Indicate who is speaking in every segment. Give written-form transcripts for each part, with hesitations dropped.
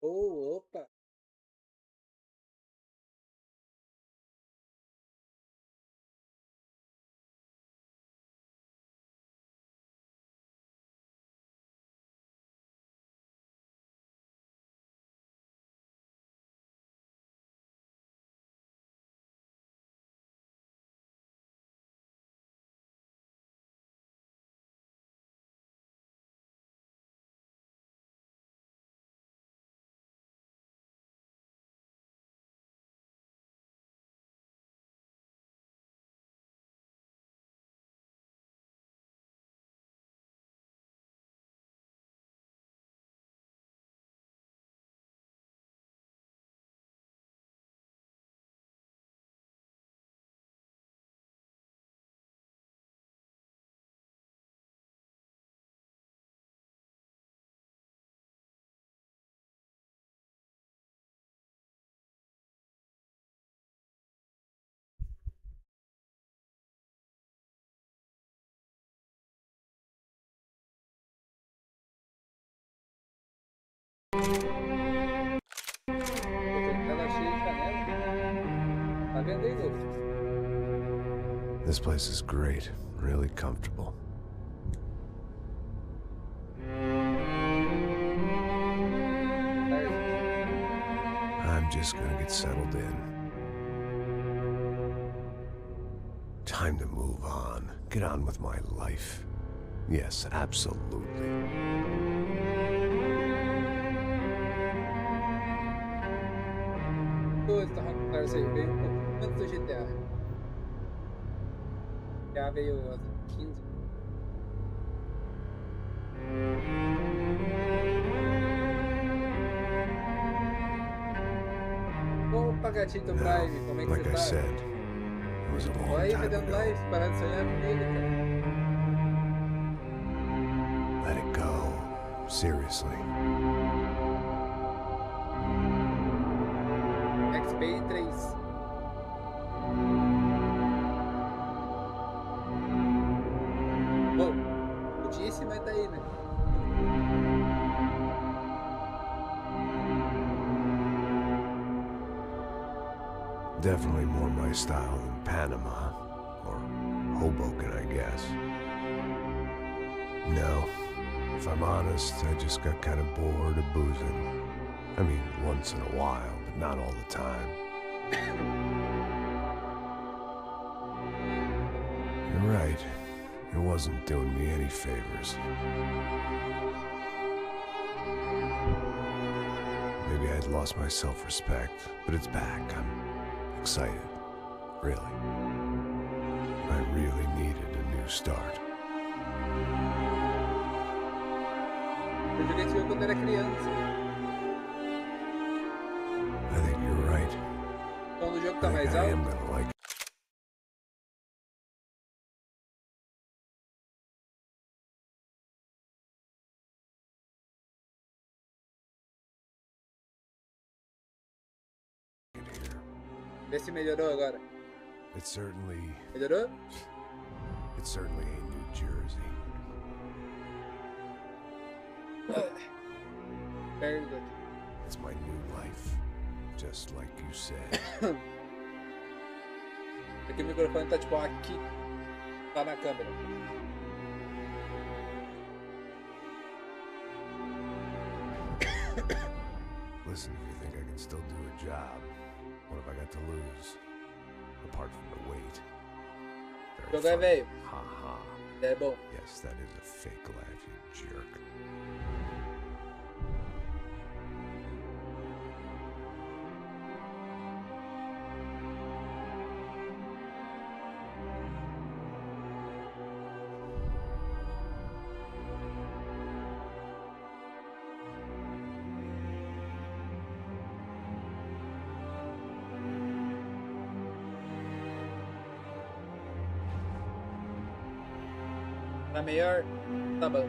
Speaker 1: Oh, opa! Tô com tela cheia de janela. Tá vendo aí, Lucas?
Speaker 2: This place is great, really comfortable. I'm just gonna get settled in. Time to move on. Get on with my life. Yes, absolutely.
Speaker 1: Pô, tá rolando Traz aí, veio um pouquinho antes do GTA. Já veio às 15. Opa, gatito
Speaker 2: Now,
Speaker 1: Prime, como é que
Speaker 2: like
Speaker 1: você
Speaker 2: I
Speaker 1: tá?
Speaker 2: said, it was a
Speaker 1: Ó
Speaker 2: long
Speaker 1: aí,
Speaker 2: time
Speaker 1: fazendo
Speaker 2: ago.
Speaker 1: live, parando de sonhar com ele, cara.
Speaker 2: Let it go. Seriously.
Speaker 1: Max Payne 3. Bom, eu disse, mas tá aí, né?
Speaker 2: Definitely more my style than Panama. Or Hoboken, I guess. No, if I'm honest, I just got kind of bored of boozing. I mean, once in a while, but not all the time. You're right. It wasn't doing me any favors. Maybe I had lost my self-respect, but it's back. I'm excited. Really. I really needed a new start.
Speaker 1: Eu joguei esse jogo quando era criança.
Speaker 2: I think you're right.
Speaker 1: Então o jogo
Speaker 2: I
Speaker 1: tá
Speaker 2: think
Speaker 1: mais
Speaker 2: I am
Speaker 1: alto.
Speaker 2: gonna like it.
Speaker 1: Vê se melhorou agora.
Speaker 2: It's certainly
Speaker 1: Melhorou?
Speaker 2: ain't New Jersey.
Speaker 1: Perto aqui.
Speaker 2: It's my new life, just like you said.
Speaker 1: Aqui o microfone tá tipo aqui. Tá na câmera.
Speaker 2: Listen, if you think I can still do a job, what have I got to lose? Apart from the weight. Very
Speaker 1: Jogo é
Speaker 2: funny.
Speaker 1: velho.
Speaker 2: Ha ha.
Speaker 1: É bom.
Speaker 2: Yes, that is a fake laugh, you jerk.
Speaker 1: Tá melhor? Tá bom.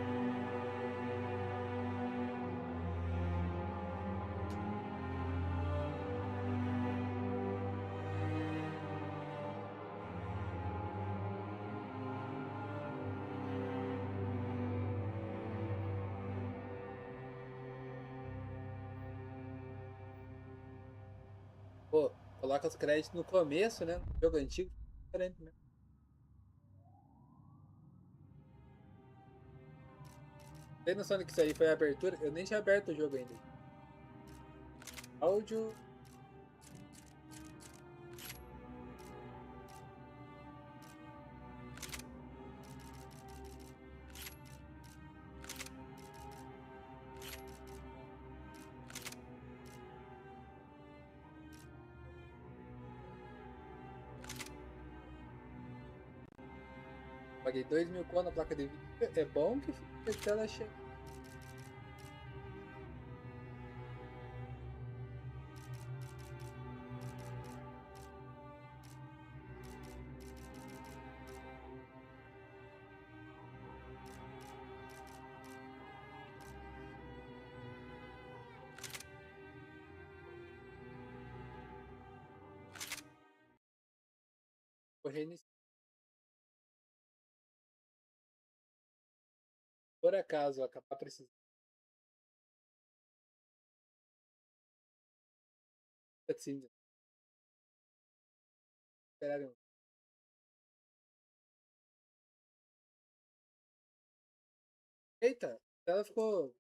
Speaker 1: Coloca os créditos no começo, né? No jogo antigo. Diferente mesmo. Tem noção de que isso aí foi a abertura? Eu nem tinha aberto o jogo ainda. Áudio. Paguei 2.000 conto na placa de vídeo. É bom que fica a tela cheia. Vou reiniciar. Por acaso eu acabar precisando. Assim, esperar um. Eita, ela ficou.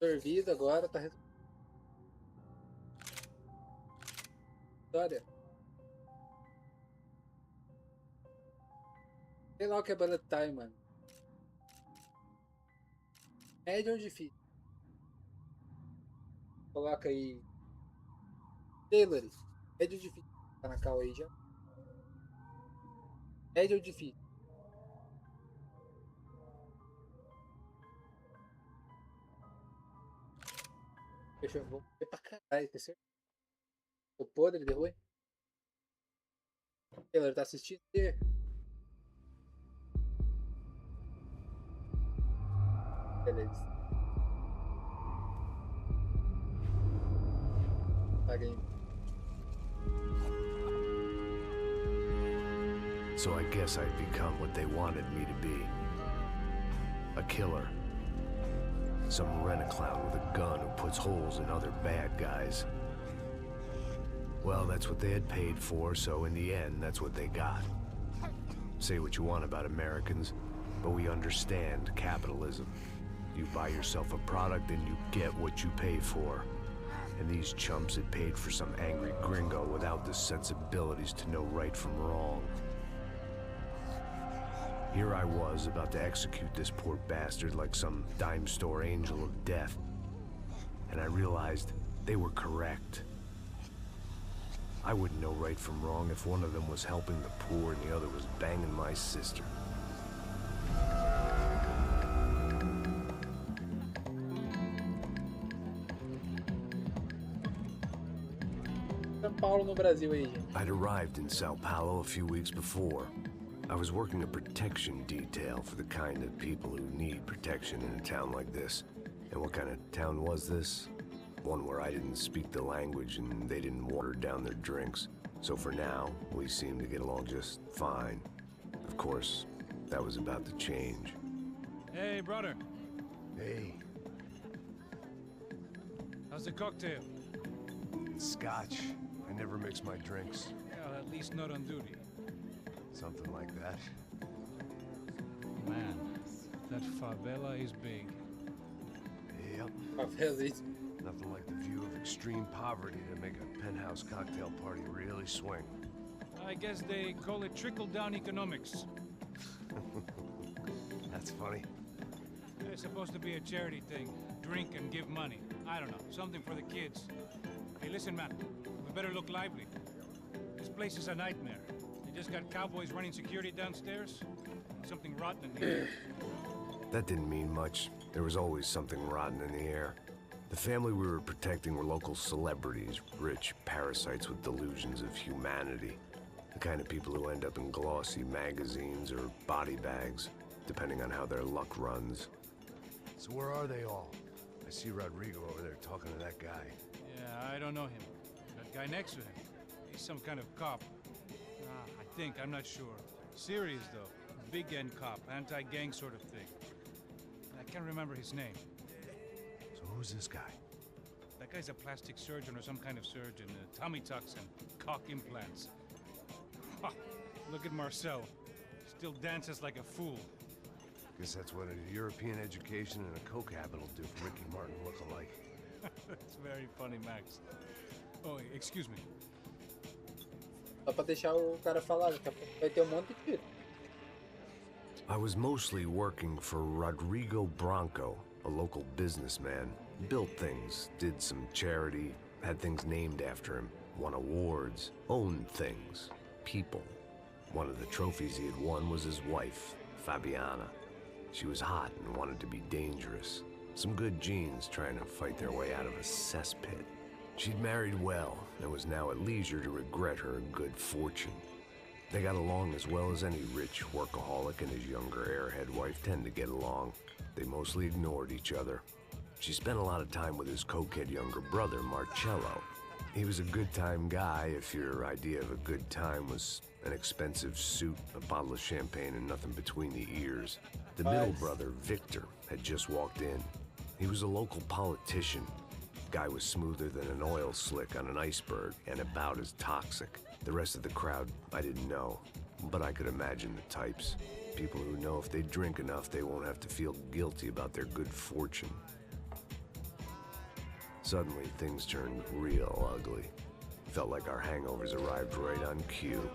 Speaker 1: Absorvido agora, tá resolvendo a história. Sei lá o que é bullet time, mano. Médio ou difícil? Coloca aí. Taylor. Médio ou difícil? Tá na cal aí já. Médio ou difícil? Fechou. Vou ver pra caralho, tem certeza. O podre de ruim. Taylor, tá assistindo? Beleza. Paguei.
Speaker 2: So I guess I'd become what they wanted me to be. A killer. Some rent-a-clown with a gun who puts holes in other bad guys. Well, that's what they had paid for, so in the end, that's what they got. Say what you want about Americans, but we understand capitalism. You buy yourself a product and you get what you pay for. And these chumps had paid for some angry gringo without the sensibilities to know right from wrong. Here I was, about to execute this poor bastard like some dime store angel of death. And I realized they were correct. I wouldn't know right from wrong if one of them was helping the poor and the other was banging my sister.
Speaker 1: São Paulo no Brasil aí, gente.
Speaker 2: I'd arrived in Sao Paulo a few weeks before. I was working a protection detail for the kind of people who need protection in a town like this. And what kind of town was this? One where I didn't speak the language and they didn't water down their drinks. So for now, we seemed to get along just fine. Of course, that was about to change.
Speaker 3: Hey, brother.
Speaker 2: Hey.
Speaker 3: How's the cocktail?
Speaker 2: It's scotch. I never mix my drinks.
Speaker 3: Well, at least not on duty.
Speaker 2: Something like that.
Speaker 3: Man, that favela is big.
Speaker 2: Yep. Nothing like the view of extreme poverty to make a penthouse cocktail party really swing.
Speaker 3: I guess they call it trickle-down economics.
Speaker 2: That's funny.
Speaker 3: It's supposed to be a charity thing. Drink and give money. I don't know, something for the kids. Hey, listen, man. We better look lively. This place is a nightmare. They just got cowboys running security downstairs. Something rotten in here.
Speaker 2: That didn't mean much. There was always something rotten in the air. The family we were protecting were local celebrities, rich parasites with delusions of humanity. The kind of people who end up in glossy magazines or body bags, depending on how their luck runs. So where are they all? I see Rodrigo over there talking to that guy.
Speaker 3: Yeah, I don't know him. That guy next to him. He's some kind of cop. I think, I'm not sure. Serious, though. Big end cop, anti-gang sort of thing. I can't remember his name.
Speaker 2: So who's this guy?
Speaker 3: That guy's a plastic surgeon or some kind of surgeon. Tummy tucks and cock implants. Ha! Look at Marcel. Still dances like a fool.
Speaker 2: Guess that's what a European education and a coke habit will do for Ricky Martin look-alike.
Speaker 3: That's very funny, Max. Oh, excuse me.
Speaker 1: Só pra deixar o cara falar, daqui a pouco vai ter monte de tiro.
Speaker 2: I was mostly working for Rodrigo Branco, a local businessman. Built things, did some charity, had things named after him, won awards, owned things, people. One of the trophies he had won was his wife, Fabiana. She was hot and wanted to be dangerous. Some good genes trying to fight their way out of a cesspit. She'd married well and was now at leisure to regret her good fortune. They got along as well as any rich workaholic and his younger airhead wife tend to get along. They mostly ignored each other. She spent a lot of time with his cokehead younger brother, Marcello. He was a good-time guy if your idea of a good time was an expensive suit, a bottle of champagne, and nothing between the ears. The middle brother, Victor, had just walked in. He was a local politician. Guy was smoother than an oil slick on an iceberg and about as toxic. The rest of the crowd, I didn't know, but I could imagine the types. People who know if they drink enough, they won't have to feel guilty about their good fortune. Suddenly, things turned real ugly. Felt like our hangovers arrived right on cue.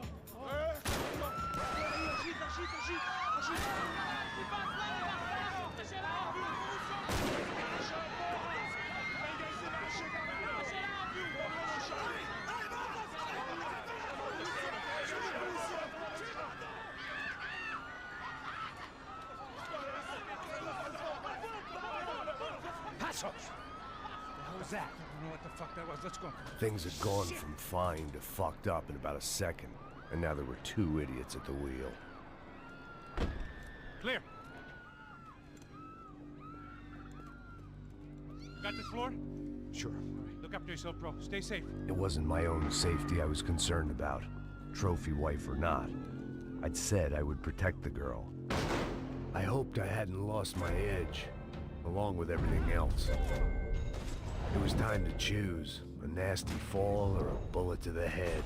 Speaker 3: That? I don't know what the fuck that was. Let's go.
Speaker 2: Things had gone from fine to fucked up in about a second, and now there were two idiots at the wheel.
Speaker 3: Clear. Got this floor?
Speaker 2: Sure.
Speaker 3: Look after yourself, bro. Stay safe.
Speaker 2: It wasn't my own safety I was concerned about, trophy wife or not. I'd said I would protect the girl. I hoped I hadn't lost my edge, along with everything else. It was time to choose, a nasty fall or a bullet to the head.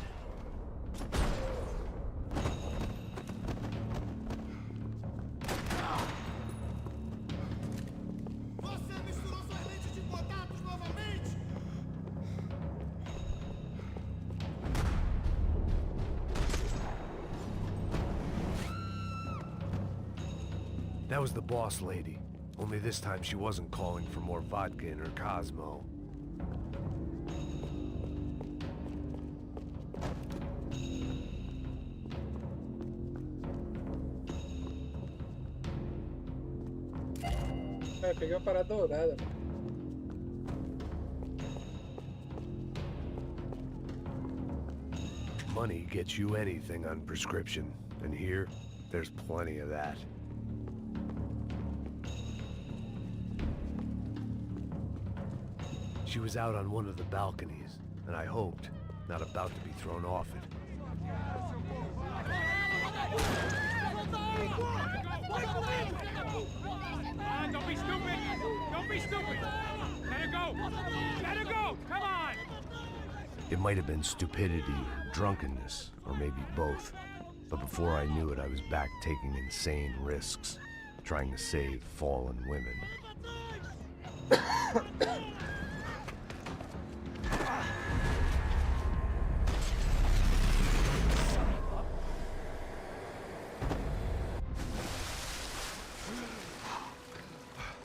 Speaker 2: That was the boss lady. Only this time she wasn't calling for more vodka in her Cosmo.
Speaker 1: Peguei uma parada dourada.
Speaker 2: Money gets you anything on prescription, and here, There's plenty of that. She was out on one of the balconies, and I hoped, not about to be thrown off it.
Speaker 3: Don't be stupid! Don't be stupid! Let her go! Let her go! Come on!
Speaker 2: It might have been stupidity or drunkenness, or maybe both. But before I knew it, I was back taking insane risks, trying to save fallen women.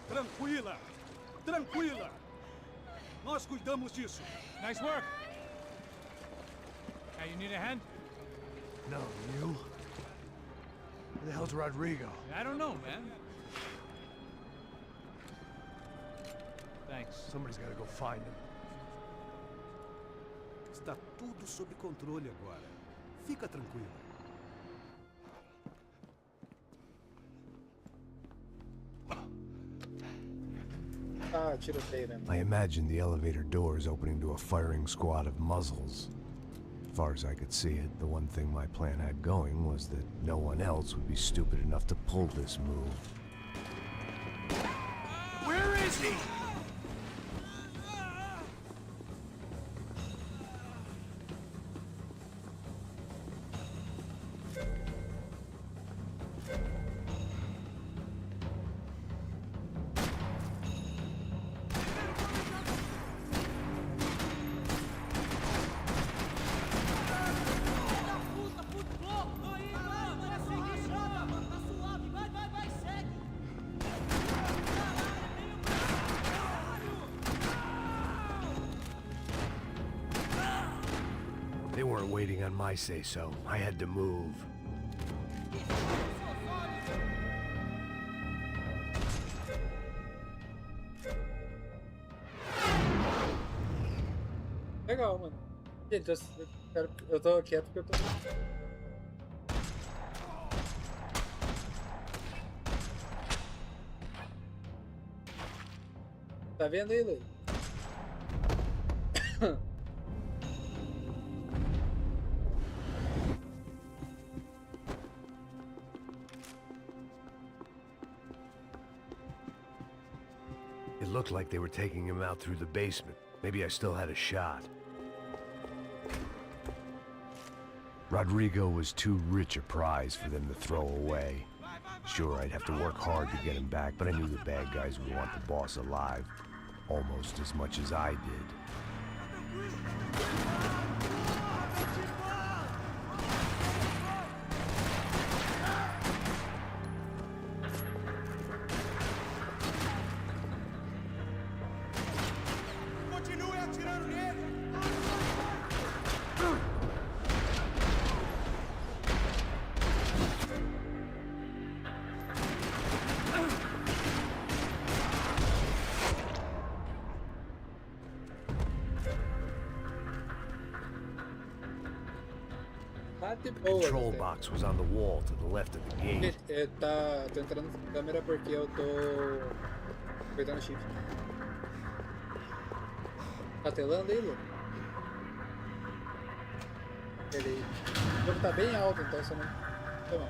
Speaker 4: Tranquila! Tranquila! Nós cuidamos disso.
Speaker 3: Nice work! Hey, you need a hand?
Speaker 2: No, you? Where the hell's Rodrigo?
Speaker 3: I don't know, man. Thanks.
Speaker 2: Somebody's gotta go find him.
Speaker 4: Está tudo sob controle agora. Fica tranquilo.
Speaker 1: Ah, tiroteio, né?
Speaker 2: I imagined the elevator doors opening to a firing squad of muzzles. As far as I could see it, the one thing my plan had going was that no one else would be stupid enough to pull this move.
Speaker 4: Where is he?
Speaker 2: They weren't waiting on my say-so. I had to move.
Speaker 1: Legal, mano. Gente, eu tô quieto porque eu tô... Tá vendo aí, Lei?
Speaker 2: It looked like they were taking him out through the basement. Maybe I still had a shot. Rodrigo was too rich a prize for them to throw away. Sure, I'd have to work hard to get him back, but I knew the bad guys would want the boss alive. Almost as much as I did.
Speaker 4: Continue atirando nele!
Speaker 1: Tá de
Speaker 2: The
Speaker 1: boa.
Speaker 2: control
Speaker 1: até.
Speaker 2: box was on the wall to the left of the gate.
Speaker 1: Tô entrando na câmera porque eu tô apertando shift. Tá telando aí, Lu? Peraí. O jogo tá bem alto, então você não... Toma.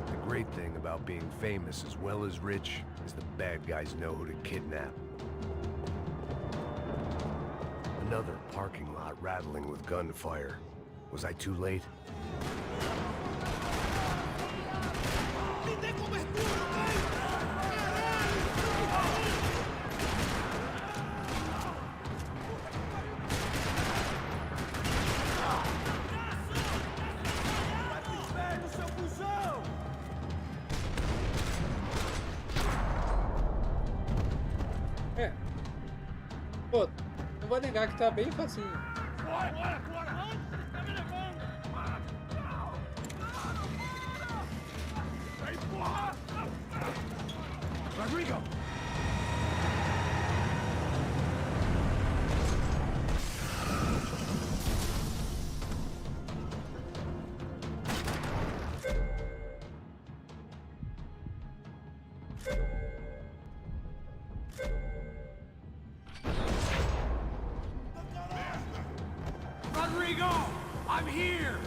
Speaker 2: The great thing about being famous as well as rich is the bad guys know who to kidnap. Another parking lot rattling with gunfire. Was I too late?
Speaker 4: Me dê cobertura, velho! Vai pro inferno, seu cuzão!
Speaker 1: É. Pô, não vou negar que tá bem facinho.
Speaker 4: Bora, bora, bora! Onde você tá me levando?
Speaker 3: Rodrigo! Rodrigo! I'm here!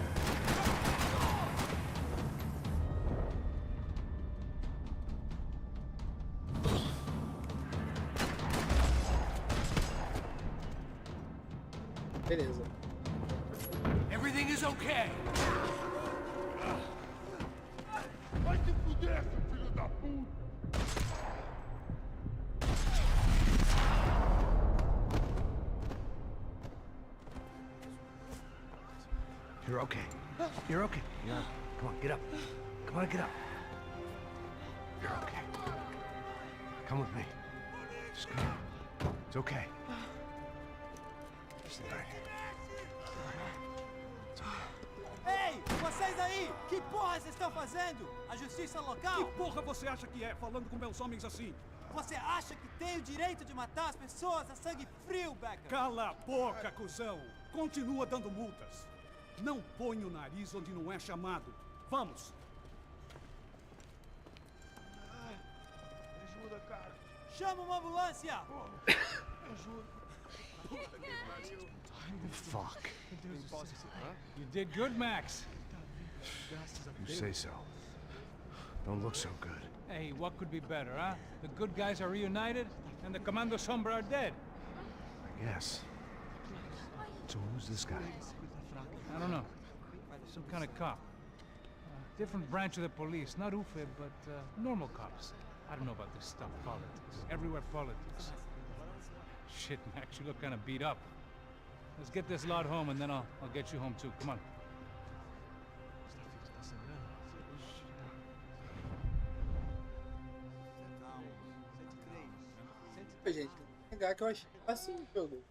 Speaker 1: Beleza.
Speaker 3: Everything is okay.
Speaker 5: Vai se fuder, seu filho da puta!
Speaker 2: You're okay. You're okay. Yeah. Come on, get up. Come on, get up. You're okay. Come with me. Just come on. It's okay. It's all right.
Speaker 6: Ei, vocês aí! Que porra vocês estão fazendo? A justiça local?
Speaker 4: Que porra você acha que é, falando com meus homens assim?
Speaker 6: Você acha que tem o direito de matar as pessoas a sangue frio, Becker?
Speaker 4: Cala a boca, cuzão! Continua dando multas. Não põe o nariz onde não é chamado. Vamos!
Speaker 5: Ajuda, cara.
Speaker 6: Chama uma ambulância!
Speaker 5: Ajuda.
Speaker 2: Fuck.
Speaker 3: You did good, Max.
Speaker 2: You say so. Don't look so good.
Speaker 3: Hey, what could be better, huh? The good guys are reunited, and the Commando Sombra are dead.
Speaker 2: I guess. So who's this guy?
Speaker 3: I don't know. Some kind of cop. Different branch of the police. Not UFE, but normal cops. I don't know about this stuff. Politics. Everywhere politics. Shit, Max, you look kind of beat up. Let's get this lot home, and then I'll get you home too. Come on.
Speaker 1: Gente, legal que eu achei assim o jogo.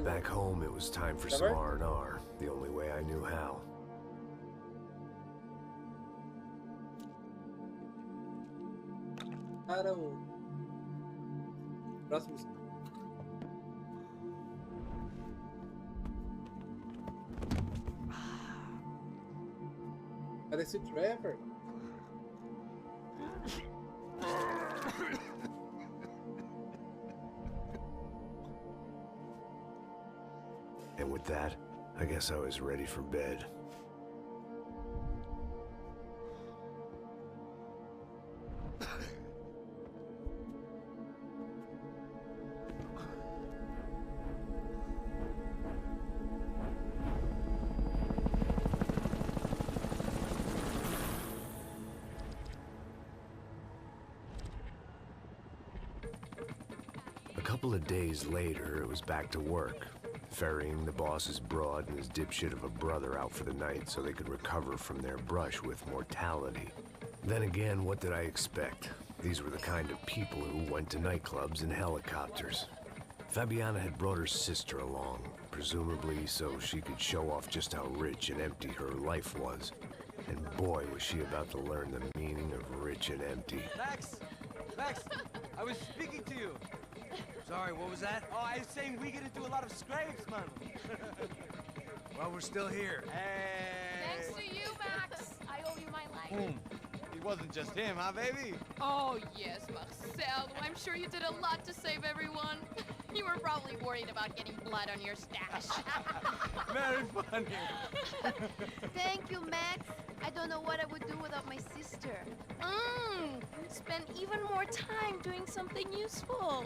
Speaker 2: Back home, it was time for some R&R, the only way I knew how.
Speaker 1: Para o próximo. Parece o Trevor.
Speaker 2: And with that, I guess I was ready for bed. A couple of days later, it was back to work, ferrying the boss's broad and his dipshit of a brother out for the night so they could recover from their brush with mortality. Then again, what did I expect? These were the kind of people who went to nightclubs in helicopters. Fabiana had brought her sister along, presumably so she could show off just how rich and empty her life was. And boy, was she about to learn the meaning of rich and empty.
Speaker 7: Max! Max! I was speaking to you!
Speaker 8: Sorry, what was that?
Speaker 7: Oh, I was saying we get to do a lot of scrapes, man!
Speaker 8: Well, we're still here.
Speaker 7: Hey!
Speaker 9: Thanks to you, Max. I owe you my life.
Speaker 7: Boom! It wasn't just him, huh, baby?
Speaker 9: Oh, yes, Marcel. I'm sure you did a lot to save everyone. You were probably worried about getting blood on your stash.
Speaker 7: Very funny!
Speaker 10: Thank you, Max. I don't know what I would do without my sister.
Speaker 9: Spend even more time doing something useful.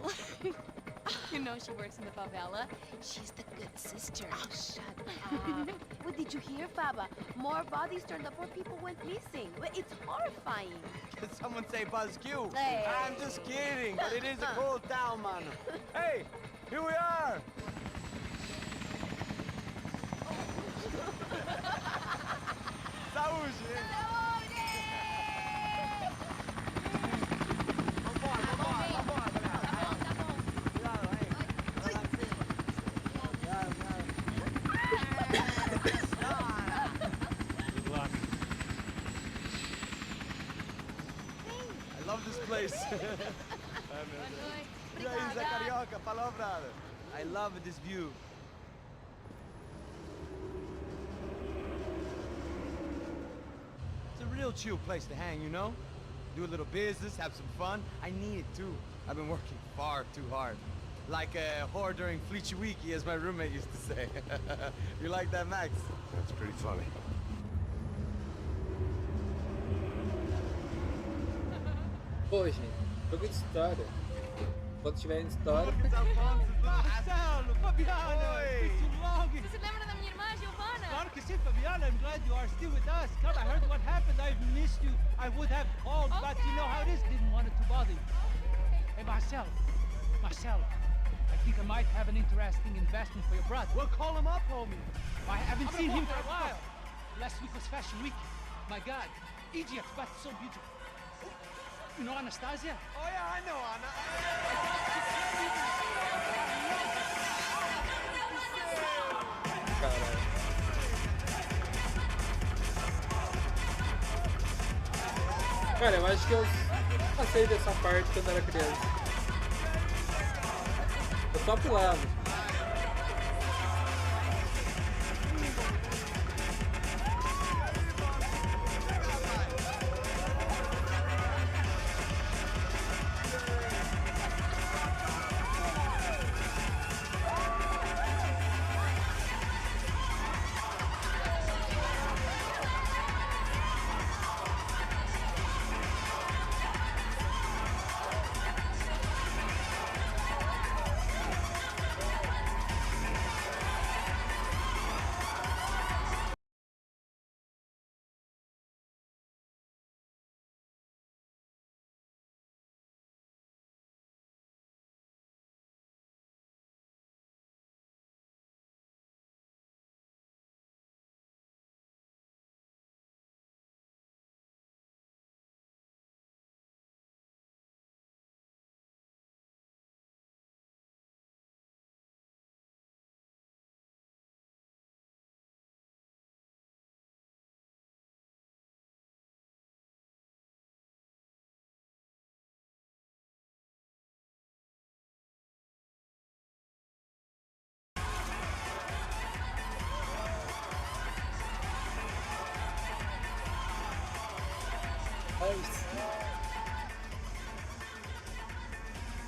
Speaker 9: You know she works in the favela. She's the good sister.
Speaker 10: Oh, shut up. What did you hear, Faba? More bodies turned up where people went missing. It's horrifying.
Speaker 7: Did someone say Buzz Q?
Speaker 10: Hey.
Speaker 7: I'm just kidding, but it is a cool town, man. Hey, here we are! Saúde! place.
Speaker 10: Boa noite.
Speaker 7: E aí, Zé
Speaker 10: Obrigada.
Speaker 7: Carioca, palavrada. I love this view. It's a real chill place to hang, you know? Do a little business, have some fun. I need it too. I've been working far too hard. Like a whore during Fleechy Weeky, as my roommate used to say. You like that, Max?
Speaker 2: That's pretty funny.
Speaker 1: Pô, gente, jogo de história. Quando tiver em história.
Speaker 6: Marcelo, Fabiana, it's been too long.
Speaker 9: Você se lembra da minha irmã, Giovanna?
Speaker 6: Claro que sim, Fabiana. I'm glad you are still with us. Come, I heard what happened. I've missed you. I would have called, but you know how it is. Didn't want it to bother you. Hey, Marcelo. Marcelo, I think I might have an interesting investment for your brother.
Speaker 7: Well, call him up, homie.
Speaker 6: I haven't seen him for a while. Last week was Fashion Week. My God, Egypt, but so beautiful. You know Anastasia?
Speaker 7: Oh, yeah, I know, Anna.
Speaker 1: Caralho. Cara, eu acho que eu passei dessa parte quando era criança. Eu só pulava.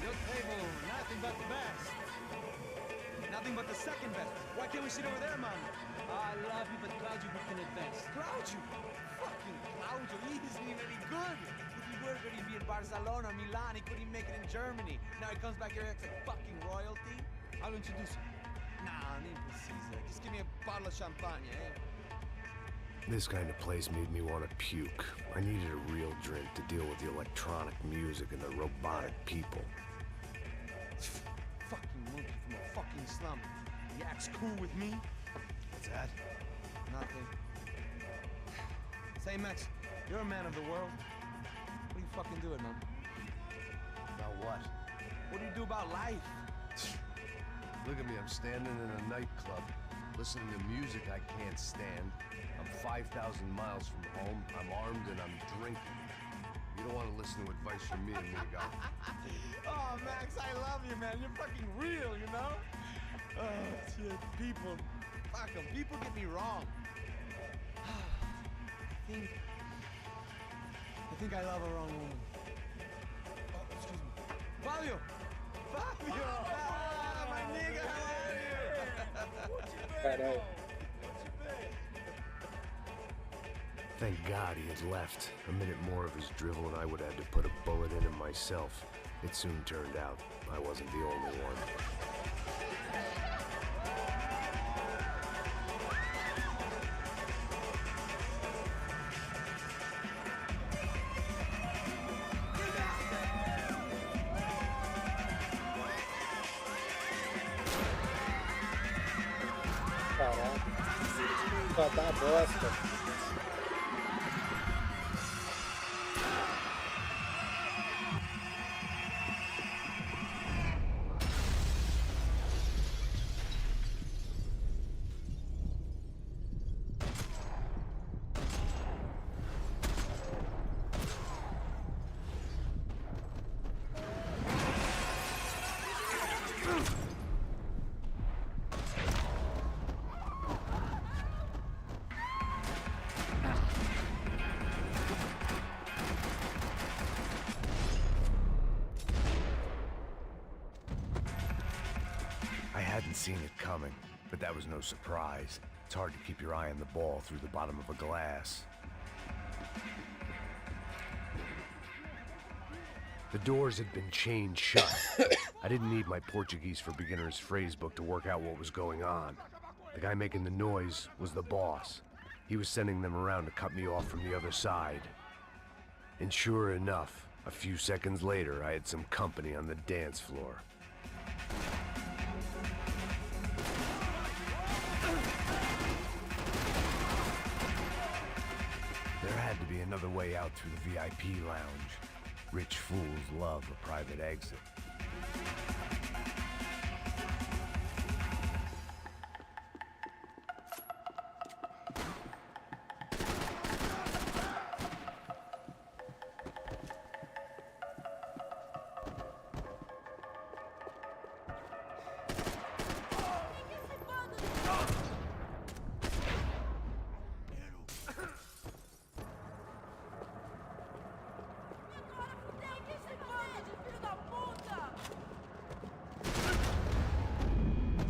Speaker 7: Your table, nothing but the best. Nothing but the second best. Why can't we sit over there, man?
Speaker 6: I love you, but glad you booked in advance.
Speaker 7: Claudio! Fucking Claudio, he isn't even any good. If he were good, he'd be in Barcelona, Milan, he couldn't even make it in Germany. Now he comes back here acts like fucking royalty.
Speaker 6: I'll introduce you.
Speaker 7: Nah, nem precisa. Just give me a bottle of champagne, eh?
Speaker 2: This kind of place made me want to puke. I needed a real drink to deal with the electronic music and the robotic people.
Speaker 7: Fucking monkey from a fucking slum. He acts cool with me.
Speaker 2: What's that?
Speaker 7: Nothing. Say, Max, you're a man of the world. What do you fucking do it, man?
Speaker 2: About what?
Speaker 7: What do you do about life?
Speaker 2: Look at me, I'm standing in a nightclub, listening to music I can't stand. I'm 5,000 miles from home, I'm armed, and I'm drinking. You don't want to listen to advice from me, amigo.
Speaker 7: Oh, Max, I love you, man. You're fucking real, you know? Oh, shit, people. Fuck 'em. People get me wrong. I think I love a wrong woman. Oh, excuse me. Fabio! Fabio! Ah, my nigga, how are you?
Speaker 1: Caralho.
Speaker 2: Thank God he had left. A minute more of his drivel and I would have had to put a bullet in him myself. It soon turned out I wasn't the only one.
Speaker 1: Caralho. Só dá bosta.
Speaker 2: seen it coming, but that was no surprise. It's hard to keep your eye on the ball through the bottom of a glass. The doors had been chained shut. I didn't need my Portuguese for Beginners phrase book to work out what was going on. The guy making the noise was the boss. He was sending them around to cut me off from the other side. And sure enough, a few seconds later, I had some company on the dance floor. There had to be another way out through the VIP lounge. Rich fools love a private exit.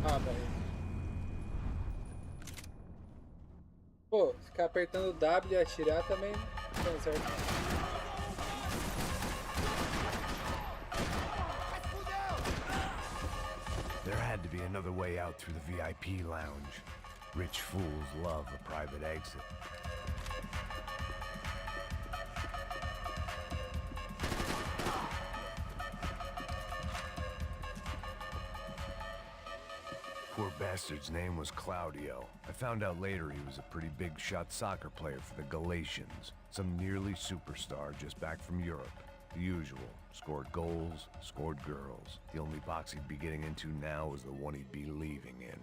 Speaker 1: Ah, velho. Pô, ficar apertando W e atirar também não dá certo.
Speaker 2: There had to be another way out through the VIP lounge. Rich fools love a private exit. Poor bastard's name was Claudio. I found out later he was a pretty big shot soccer player for the Galatians. Some nearly superstar just back from Europe. The usual. Scored goals, scored girls. The only box he'd be getting into now was the one he'd be leaving in.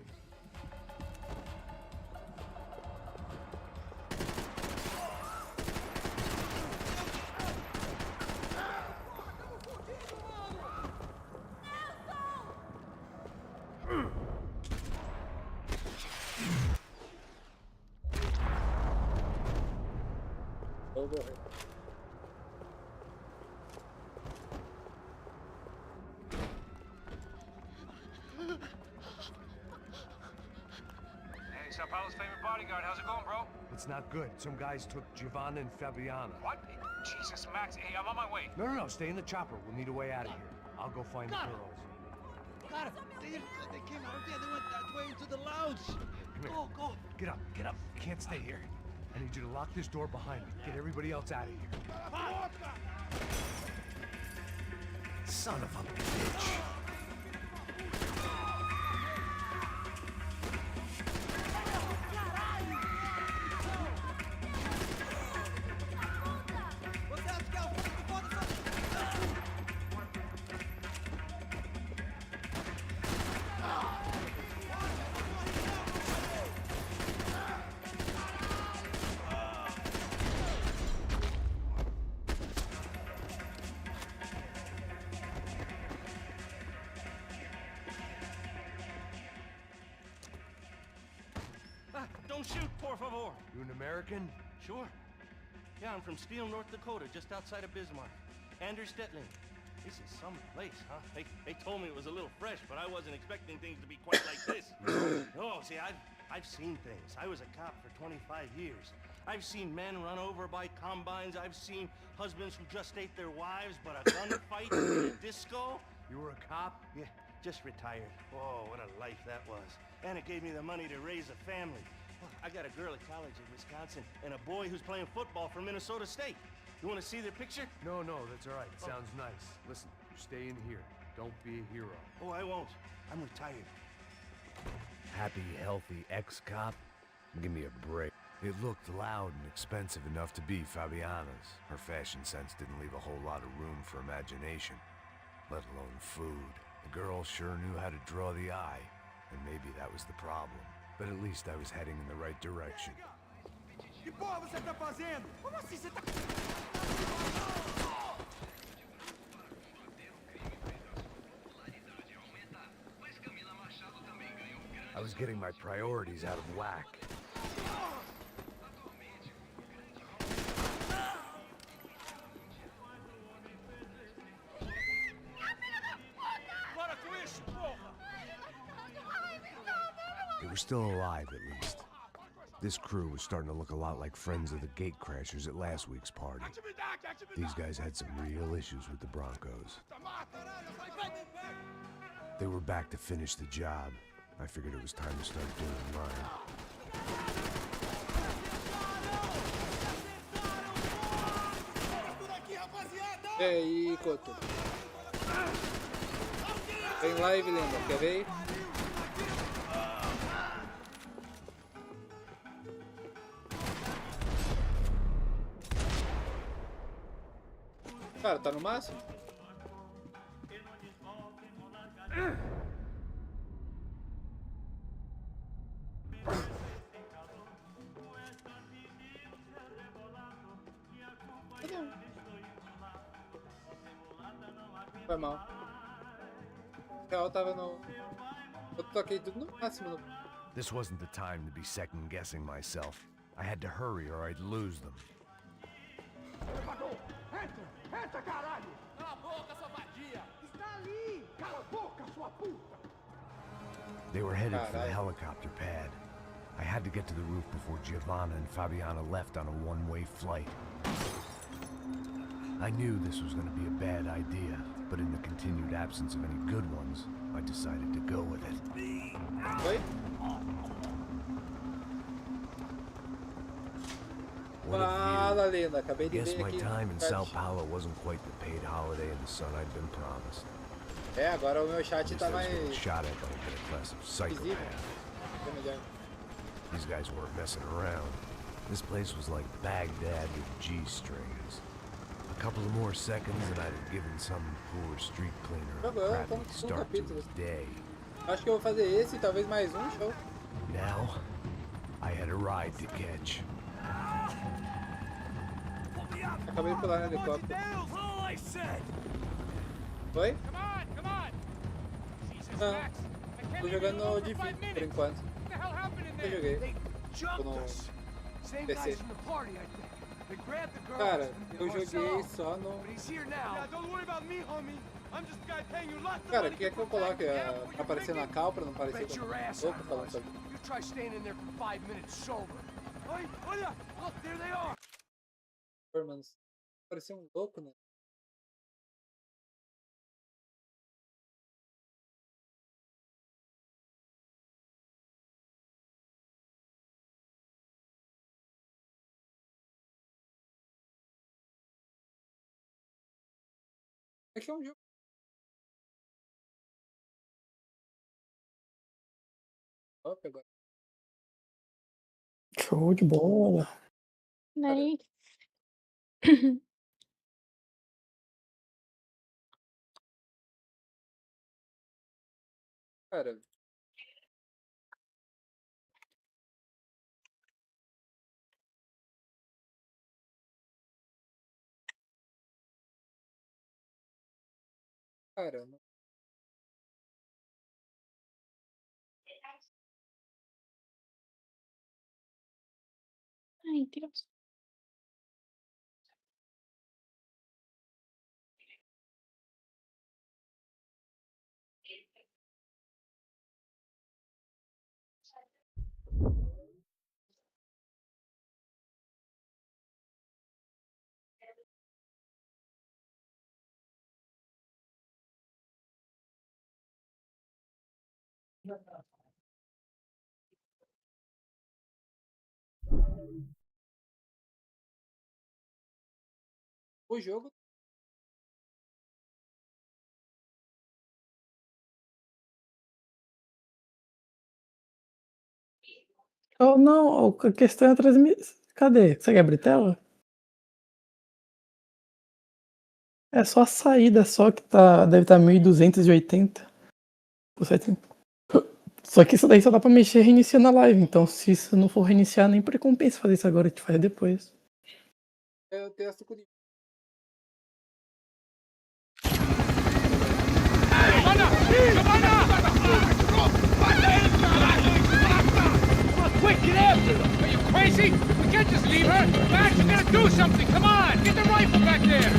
Speaker 3: Hey, Sao Paulo's favorite bodyguard. How's it going, bro?
Speaker 2: It's not good. Some guys took Giovanna and Fabiana.
Speaker 3: What? Jesus, Max. Hey, I'm on my way.
Speaker 2: No, stay in the chopper. We'll need a way out of here. I'll go find the girls.
Speaker 6: Got it. They came out of there. They went that way into the lounge.
Speaker 2: Come here.
Speaker 6: Go.
Speaker 2: Get up. You can't stay here. I need you to lock this door behind me. Get everybody else out of here. Son of a bitch.
Speaker 11: Don't shoot, por favor.
Speaker 2: You an American?
Speaker 11: Sure. Yeah, I'm from Steele, North Dakota, just outside of Bismarck. Andrew Stetling. This is some place, huh? They told me it was a little fresh, but I wasn't expecting things to be quite like this. No, see, I've seen things. I was a cop for 25 years. I've seen men run over by combines. I've seen husbands who just ate their wives, but a gunfight in a disco.
Speaker 2: You were a cop?
Speaker 11: Yeah, just retired. Oh, what a life that was. And it gave me the money to raise a family. Look, I got a girl at college in Wisconsin and a boy who's playing football for Minnesota State. You want to see their picture?
Speaker 2: No, that's all right. Sounds nice. Listen, you stay in here. Don't be a hero.
Speaker 11: Oh, I won't. I'm retired.
Speaker 2: Happy, healthy ex-cop? Give me a break. It looked loud and expensive enough to be Fabiana's. Her fashion sense didn't leave a whole lot of room for imagination, let alone food. The girl sure knew how to draw the eye, and maybe that was the problem. But at least I was heading in the right direction.
Speaker 6: Que porra você tá fazendo? Como assim você tá...
Speaker 2: I was getting my priorities out of whack.
Speaker 6: Para com isso, porra!
Speaker 10: Ai,
Speaker 2: still alive at least. This crew was starting to look a lot like friends of the gatecrashers at last week's party. These guys had some real issues with the Broncos. They were back to finish the job. I figured it was time to start doing mine.
Speaker 1: E aí, Coto? Tem live, lenda, quer ver? Cara, tá no máximo? Foi mal. Eu tava no... Eu toquei tudo no máximo.
Speaker 2: This wasn't the time to be second-guessing myself. I had to hurry or I'd lose them.
Speaker 5: Entra, caralho! Cala a boca, sua vadia! Está ali! Cala a boca, sua puta!
Speaker 2: They were headed for the helicopter pad. I had to get to the roof before Giovanna and Fabiana left on a one-way flight. I knew this was going to be a bad idea, but in the continued absence of any good ones, I decided to go with it.
Speaker 1: Oi? Fala, lenda, acabei de ver
Speaker 2: Guess my
Speaker 1: aqui.
Speaker 2: time in Sao Paulo wasn't quite the paid holiday in the sun I'd been promised.
Speaker 1: É, agora o meu chat tá mais...
Speaker 2: Shot at by a middle class of psychopath.
Speaker 1: These
Speaker 2: guys weren't messing around. This place was like Baghdad with G-strings. A couple of more seconds and I'd have given some poor street cleaner a crappy start to his day.
Speaker 1: Acho que eu vou fazer esse e talvez mais um show.
Speaker 2: Now, I had a ride to catch.
Speaker 1: Acabei de pular no helicóptero. Foi? Não, tô jogando no difícil por enquanto. Eu joguei. Tô no PC. Cara, eu joguei só no... Cara, quer que eu coloque aparecer na cal pra não parecer que eu tô louco falando sobre... Performance. Parecia um louco, né? É que é um jogo. Ó, pegou.
Speaker 12: Show de bola.
Speaker 13: Daí.
Speaker 1: Cara. Caramba.
Speaker 13: Ai, Deus.
Speaker 1: O jogo.
Speaker 12: Oh, não, a questão é a transmissão. Cadê? Você quer abrir tela? É só a saída só que tá, deve estar 1280 por 700. Só que isso daí só dá pra mexer reiniciando a live. Então, se isso não for reiniciar, nem por compensa fazer isso agora, a gente faz depois.
Speaker 1: Eu testo com isso.
Speaker 6: Quick, get after them! Are you crazy? We can't just leave her! Max, we gotta do something! Come on! Get the rifle back there!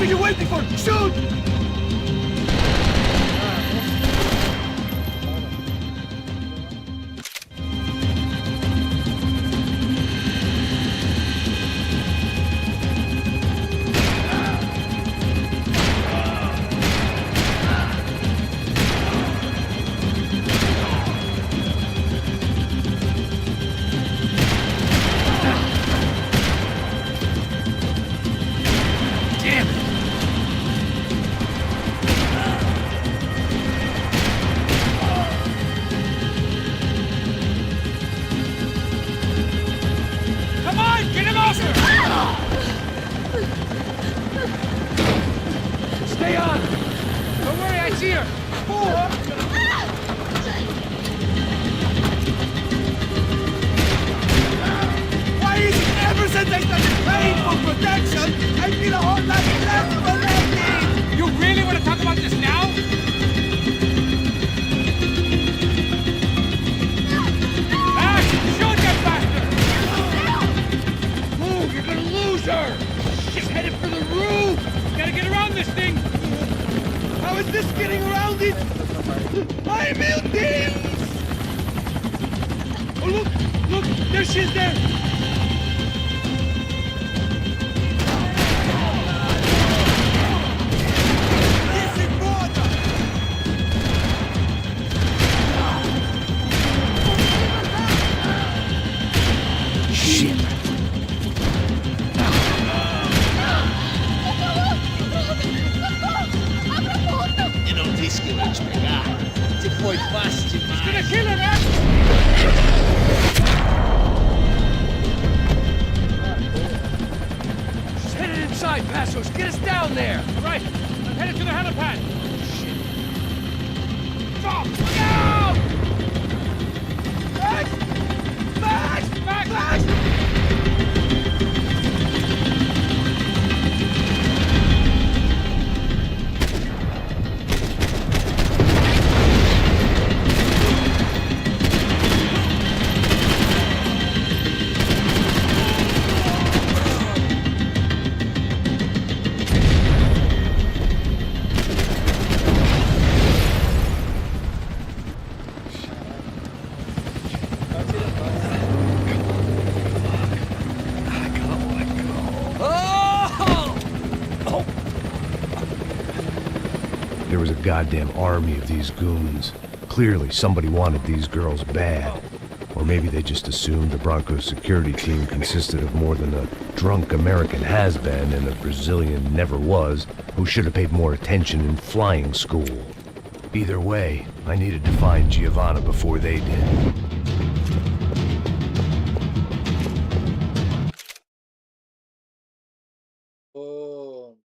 Speaker 5: What are you waiting for? Shoot!
Speaker 6: Stay on! Don't worry, I see her!
Speaker 5: Why is it ever since I started paying for protection, I feel a whole lot less protected?
Speaker 6: You really want to talk about this now? Ash, shoot that bastard! Move, you're gonna lose her! She's headed for the roof! Gotta get around this thing!
Speaker 5: How is this getting around it? I'm building!
Speaker 6: Oh, look! Look! There she is there!
Speaker 5: This is water!
Speaker 2: Shit.
Speaker 5: Eu não disse que eu ia te pegar. Se foi fácil demais.
Speaker 6: It's gonna kill her, man! She's headed inside, Passos. Get us down there! All right, I'm headed to the helipad. Shit. Stop! Look out!
Speaker 5: Max! Max!
Speaker 6: Max!
Speaker 5: Max!
Speaker 2: There was a goddamn army of these goons. Clearly, somebody wanted these girls bad. Or maybe they just assumed the Broncos security team consisted of more than a drunk American has-been and a Brazilian never-was who should have paid more attention in flying school. Either way, I needed to find Giovanna before they did.
Speaker 1: O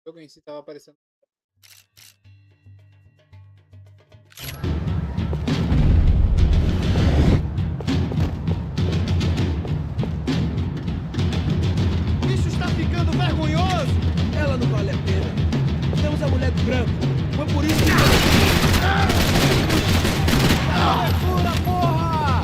Speaker 1: jogo em si tava aparecendo.
Speaker 5: Isso está ficando vergonhoso! Ela não vale a pena. Temos a mulher do branco. Foi por isso que... Segura, porra!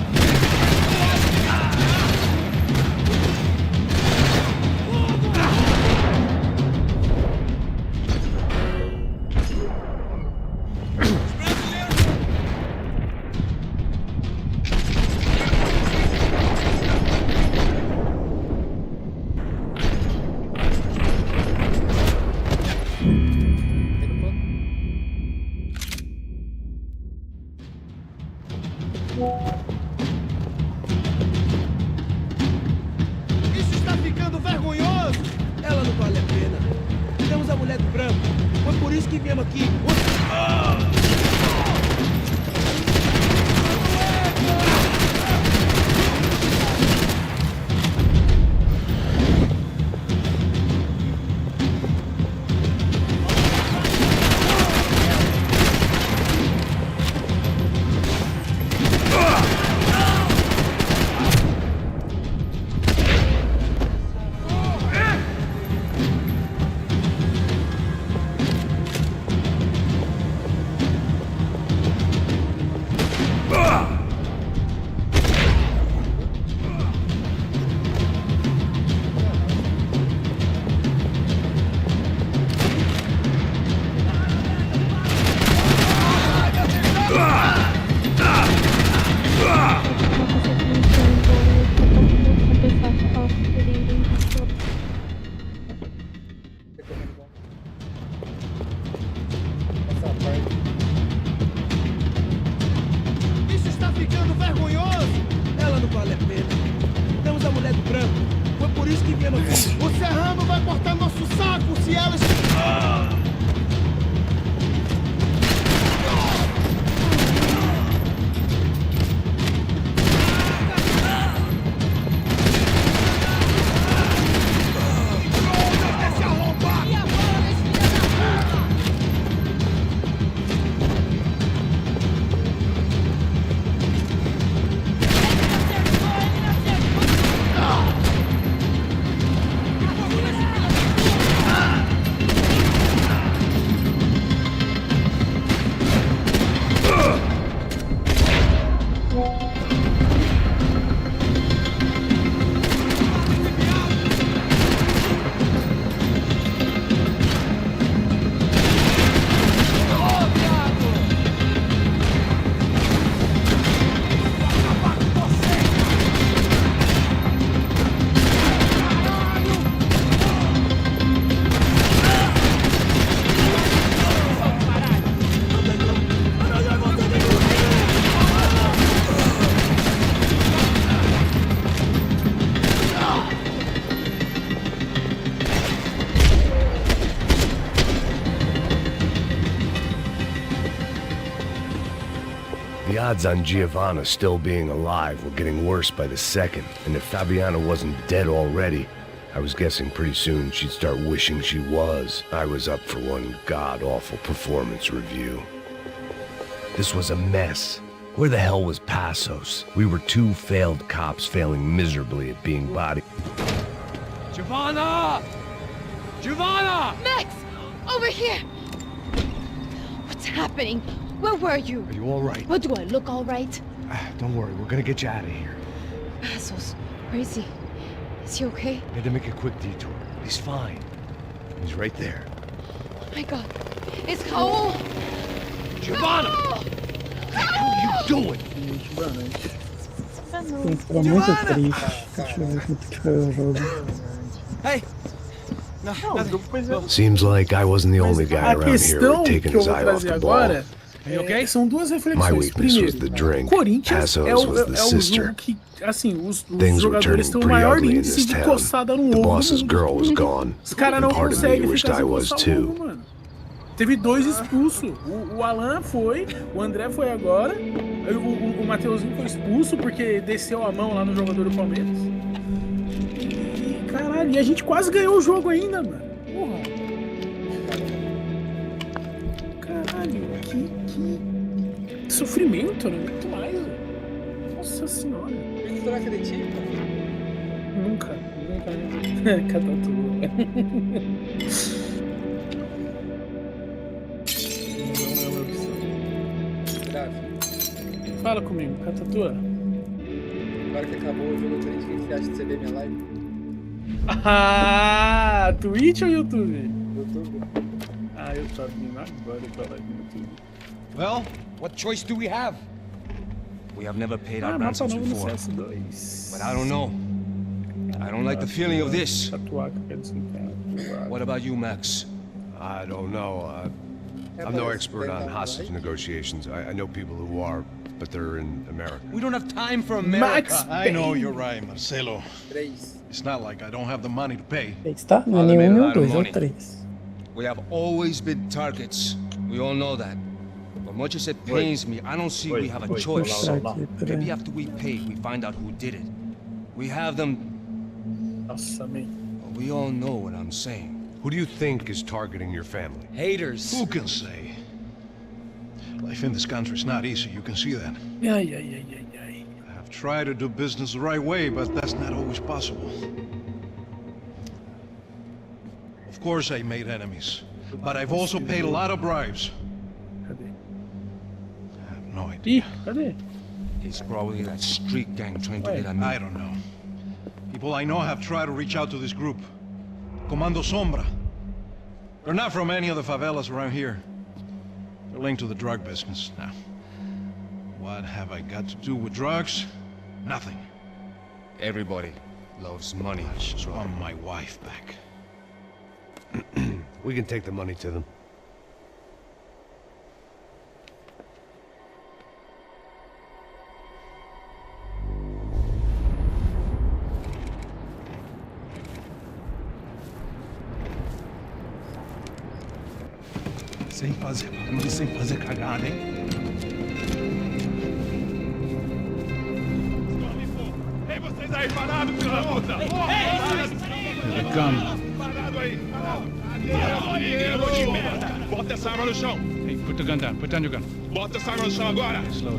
Speaker 5: Isso está ficando vergonhoso! Ela não vale a pena. Temos a mulher do branco. Foi por isso que viemos aqui.
Speaker 2: odds on Giovanna still being alive were getting worse by the second, and if Fabiana wasn't dead already, I was guessing pretty soon she'd start wishing she was. I was up for one god-awful performance review. This was a mess. Where the hell was Passos? We were two failed cops failing miserably at being bodied.
Speaker 5: Giovanna! Giovanna!
Speaker 10: Max! Over here! What's happening? Where were you?
Speaker 2: Are you all right?
Speaker 10: What, do I look all right?
Speaker 2: Don't worry, we're gonna get you out of here.
Speaker 10: Passos, where is he? Is he okay?
Speaker 2: Had to make a quick detour. He's fine. He's right there.
Speaker 10: Oh my god. It's Raul!
Speaker 2: Giovanna!
Speaker 10: No!
Speaker 2: What are you doing?
Speaker 12: Ficou muito triste. Deixa eu ver quanto que foi o jogo.
Speaker 7: Hey! No,
Speaker 2: Seems like I wasn't the only guy
Speaker 14: A
Speaker 2: around here
Speaker 14: questão
Speaker 2: who'd
Speaker 14: que
Speaker 2: taken
Speaker 14: eu
Speaker 2: his
Speaker 14: vou
Speaker 2: eye off
Speaker 14: trazer
Speaker 2: the ball.
Speaker 14: agora são duas
Speaker 2: My
Speaker 14: reflexões.
Speaker 2: weakness was the
Speaker 14: Primeiro,
Speaker 2: drink.
Speaker 14: Corinthians é
Speaker 2: Passos
Speaker 14: o
Speaker 2: was the sister.
Speaker 14: jogo que, assim, os
Speaker 2: Things were
Speaker 14: jogadores têm
Speaker 2: turning
Speaker 14: o
Speaker 2: pretty
Speaker 14: maior
Speaker 2: ugly in
Speaker 14: índice
Speaker 2: this
Speaker 14: de
Speaker 2: town.
Speaker 14: coçada no
Speaker 2: The
Speaker 14: ombro.
Speaker 2: boss's girl was gone.
Speaker 14: Os caras
Speaker 2: And
Speaker 14: não
Speaker 2: part of me
Speaker 14: conseguem
Speaker 2: wished
Speaker 14: ficar
Speaker 2: I
Speaker 14: sem
Speaker 2: was
Speaker 14: coçar o
Speaker 2: too.
Speaker 14: ombro, mano. Teve 2 expulsos. O Alan foi, o André foi agora, o Mateuzinho foi expulso porque desceu a mão lá no jogador do Palmeiras. E caralho, e a gente quase ganhou o jogo ainda, mano. Porra. Caralho, que sofrimento, né? Muito mais, velho. Nossa senhora.
Speaker 1: Ele troca de time, cara?
Speaker 14: Nunca. Cada tudo. Fala comigo, Catatua.
Speaker 1: Agora que acabou o jogo do Corinthians, o que você acha de você ver minha live?
Speaker 14: Ah, Twitch ou YouTube?
Speaker 1: YouTube.
Speaker 14: Ah, eu tô abrindo agora pra live no YouTube.
Speaker 5: Well, what choice do we have? We have never paid our ransoms
Speaker 14: mapa novo no
Speaker 5: before,
Speaker 14: CS2.
Speaker 5: but I don't know. I don't like the feeling of this. What about you, Max?
Speaker 2: I don't know. I'm no expert on hostage negotiations. I know people who are, but they're in America.
Speaker 5: We don't have time for America.
Speaker 14: Max
Speaker 8: I know you're right, Marcelo.
Speaker 1: 3.
Speaker 8: It's not like I don't have the money to pay.
Speaker 12: Tá? Não é
Speaker 5: Fala,
Speaker 12: nenhum, nem o
Speaker 5: Melado,
Speaker 12: 2, é o
Speaker 5: money.
Speaker 12: 3.
Speaker 5: We have always been targets. We all know that. But much as it pains me, I don't see we have a choice. Maybe after we pay, we find out who did it. We have them.
Speaker 14: Nossa, man.
Speaker 5: We all know what I'm saying.
Speaker 2: Who do you think is targeting your family?
Speaker 5: Haters.
Speaker 8: Who can say? Life in this country is not easy, you can see that.
Speaker 14: Ai.
Speaker 8: I've tried to do business the right way, but that's not always possible. Of course I made enemies, but I've also paid a lot of bribes.
Speaker 14: Cadê?
Speaker 8: I have no idea.
Speaker 14: Ih, cadê?
Speaker 5: It's probably that street gang trying to get at me.
Speaker 8: I don't know. People I know have tried to reach out to this group. Comando Sombra. They're not from any of the favelas around here. They're linked to the drug business. Now, what have I got to do with drugs? Nothing.
Speaker 5: Everybody loves money.
Speaker 8: I just want my wife back.
Speaker 2: We can take the money to them.
Speaker 8: Sem fazer cagada, hein?
Speaker 15: Ei, vocês aí parados, filho da puta! Parado aí! Bota essa arma no chão!
Speaker 3: Hey, put the gun down. Put down your gun.
Speaker 15: Bota essa arma no chão agora!
Speaker 3: Slow.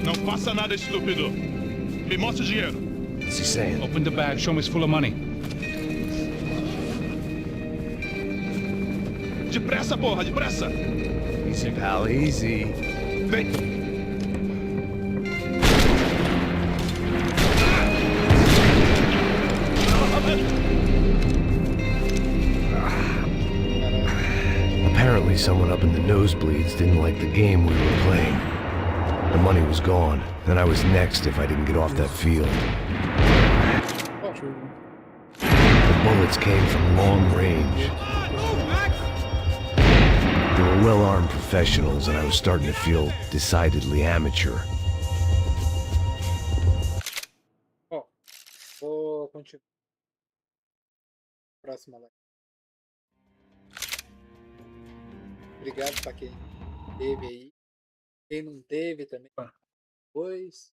Speaker 15: Não faça nada, estúpido! Me mostra o dinheiro!
Speaker 2: What's he saying?
Speaker 3: Open the bag. Show me it's full of money.
Speaker 15: Depressa, porra, depressa!
Speaker 2: Easy, pal, easy.
Speaker 15: Vem!
Speaker 2: Apparently someone up in the nosebleeds didn't like the game we were playing. The money was gone, and I was next if I didn't get off that field. The bullets came from long range. They were well-armed professionals, and I was starting to feel decidedly amateur.
Speaker 1: Vou continuar. Próxima live. Obrigado pra quem teve aí. Quem não teve também. Pois.